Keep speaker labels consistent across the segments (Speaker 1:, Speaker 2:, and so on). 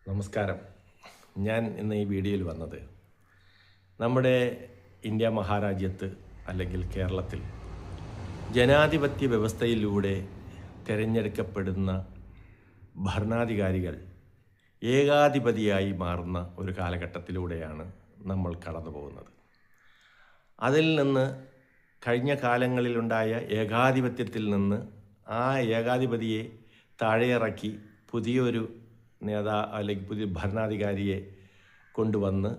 Speaker 1: നമസ്കാരം. ഞാൻ ഇന്ന് ഈ വീഡിയോയിൽ വന്നത് നമ്മുടെ ഇന്ത്യ മഹാരാജ്യത്ത് അല്ലെങ്കിൽ കേരളത്തിൽ ജനാധിപത്യ വ്യവസ്ഥയിലൂടെ തിരഞ്ഞെടുക്കപ്പെടുന്ന ഭരണാധികാരികൾ ഏകാധിപതിയായി മാറുന്ന ഒരു കാലഘട്ടത്തിലൂടെയാണ് നമ്മൾ കടന്നു പോകുന്നത്. അതിൽ നിന്ന് കഴിഞ്ഞ കാലങ്ങളിലുണ്ടായ ഏകാധിപത്യത്തിൽ നിന്ന് ആ ഏകാധിപതിയെ താഴെയിറക്കി പുതിയൊരു അല്ലെങ്കിൽ പുതിയ ഭരണാധികാരിയെ കൊണ്ടുവന്ന്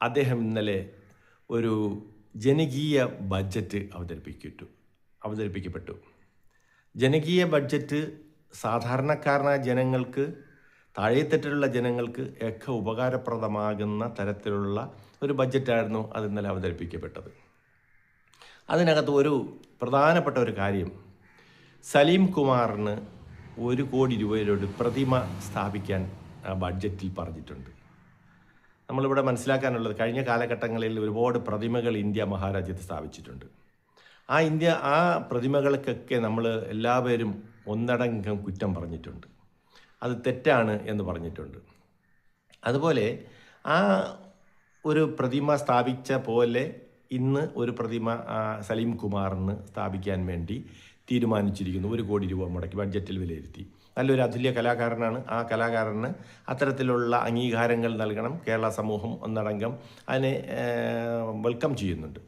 Speaker 1: അദ്ദേഹം ഇന്നലെ ഒരു ജനകീയ ബഡ്ജറ്റ് അവതരിപ്പിക്കപ്പെട്ടു. ജനകീയ ബഡ്ജറ്റ് സാധാരണക്കാരനായ ജനങ്ങൾക്ക്, താഴെത്തട്ടിലുള്ള ജനങ്ങൾക്ക് ഒക്കെ ഉപകാരപ്രദമാകുന്ന തരത്തിലുള്ള ഒരു ബഡ്ജറ്റായിരുന്നു അത് ഇന്നലെ അവതരിപ്പിക്കപ്പെട്ടത്. അതിനകത്ത് ഒരു പ്രധാനപ്പെട്ട ഒരു കാര്യം, സലീം കുമാറിന് 1 കോടി രൂപയുടെ പ്രതിമ സ്ഥാപിക്കാൻ ബഡ്ജറ്റിൽ പറഞ്ഞിട്ടുണ്ട്. നമ്മളിവിടെ മനസ്സിലാക്കാനുള്ളത്, കഴിഞ്ഞ കാലഘട്ടങ്ങളിൽ ഒരുപാട് പ്രതിമകൾ ഇന്ത്യ മഹാരാജ്യത്ത് സ്ഥാപിച്ചിട്ടുണ്ട്. ആ പ്രതിമകൾക്കൊക്കെ നമ്മൾ എല്ലാവരും ഒന്നടങ്കം കുറ്റം പറഞ്ഞിട്ടുണ്ട്, അത് തെറ്റാണ് എന്ന് പറഞ്ഞിട്ടുണ്ട്. അതുപോലെ ആ ഒരു പ്രതിമ സ്ഥാപിച്ച പോലെ ഇന്ന് ഒരു പ്രതിമ സലീം കുമാറിന് സ്ഥാപിക്കാൻ വേണ്ടി തീരുമാനിച്ചിരിക്കുന്നു. 1 കോടി രൂപ മുടക്കി ബഡ്ജറ്റിൽ വിലയിരുത്തി. നല്ലൊരു അതുല്യ കലാകാരനാണ്. ആ കലാകാരന് അത്തരത്തിലുള്ള അംഗീകാരങ്ങൾ നൽകണം. കേരള സമൂഹം ഒന്നടങ്കം അതിനെ വെൽക്കം ചെയ്യുന്നുണ്ട്,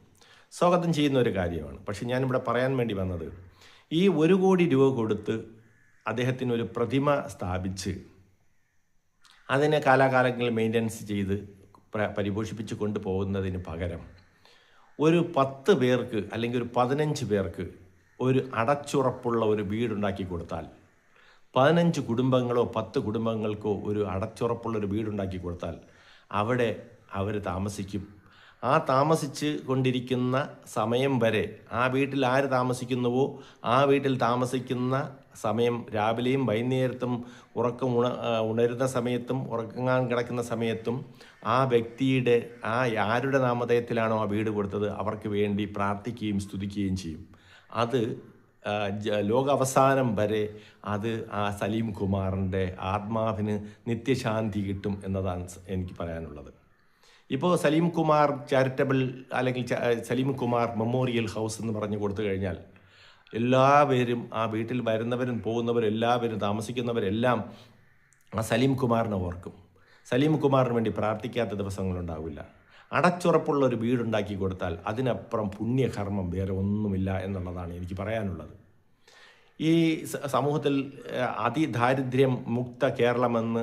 Speaker 1: സ്വാഗതം ചെയ്യുന്ന ഒരു കാര്യമാണ്. പക്ഷെ ഞാനിവിടെ പറയാൻ വേണ്ടി വന്നത്, ഈ 1 കോടി രൂപ കൊടുത്ത് അദ്ദേഹത്തിനൊരു പ്രതിമ സ്ഥാപിച്ച് അതിനെ കാലാകാലങ്ങളിൽ മെയിൻ്റനൻസ് ചെയ്ത് പരിപോഷിപ്പിച്ച് കൊണ്ടുപോകുന്നതിന് പകരം ഒരു 10 പേർക്ക് അല്ലെങ്കിൽ ഒരു 15 പേർക്ക് ഒരു അടച്ചുറപ്പുള്ള ഒരു വീടുണ്ടാക്കി കൊടുത്താൽ, 15 കുടുംബങ്ങളോ 10 കുടുംബങ്ങൾക്കോ ഒരു അടച്ചുറപ്പുള്ളൊരു വീടുണ്ടാക്കി കൊടുത്താൽ അവിടെ അവർ താമസിക്കും. ആ താമസിച്ച് കൊണ്ടിരിക്കുന്ന സമയം വരെ ആ വീട്ടിൽ ആര് താമസിക്കുന്നുവോ ആ വീട്ടിൽ താമസിക്കുന്ന സമയം, രാവിലെയും വൈകുന്നേരത്തും ഉണരുന്ന സമയത്തും ഉറങ്ങാൻ കിടക്കുന്ന സമയത്തും ആ വ്യക്തിയുടെ ആരുടെ നാമധേയത്തിലാണോ ആ വീട് കൊടുത്തത് അവർക്ക് വേണ്ടി പ്രാർത്ഥിക്കുകയും സ്തുതിക്കുകയും ചെയ്യും. അത് ലോകാവസാനം വരെ അത് ആ സലീം കുമാറിൻ്റെ ആത്മാവിന് നിത്യശാന്തി കിട്ടും എന്നതാണ് എനിക്ക് പറയാനുള്ളത്. ഇപ്പോൾ സലീം കുമാർ ചാരിറ്റബിൾ അല്ലെങ്കിൽ സലീം കുമാർ മെമ്മോറിയൽ ഹൗസ് എന്ന് പറഞ്ഞു കൊടുത്തു കഴിഞ്ഞാൽ എല്ലാവരും, ആ വീട്ടിൽ വരുന്നവരും പോകുന്നവരും എല്ലാവരും താമസിക്കുന്നവരെല്ലാം ആ സലീം കുമാറിനെ ഓർക്കും. സലീം കുമാറിന് വേണ്ടി പ്രാർത്ഥിക്കാത്ത ദിവസങ്ങളുണ്ടാവില്ല. അടച്ചുറപ്പുള്ള ഒരു വീടുണ്ടാക്കി കൊടുത്താൽ അതിനപ്പുറം പുണ്യകർമ്മം വേറെ ഒന്നുമില്ല എന്നുള്ളതാണ് എനിക്ക് പറയാനുള്ളത്. ഈ സമൂഹത്തിൽ അതിദാരിദ്ര്യം മുക്ത കേരളമെന്ന്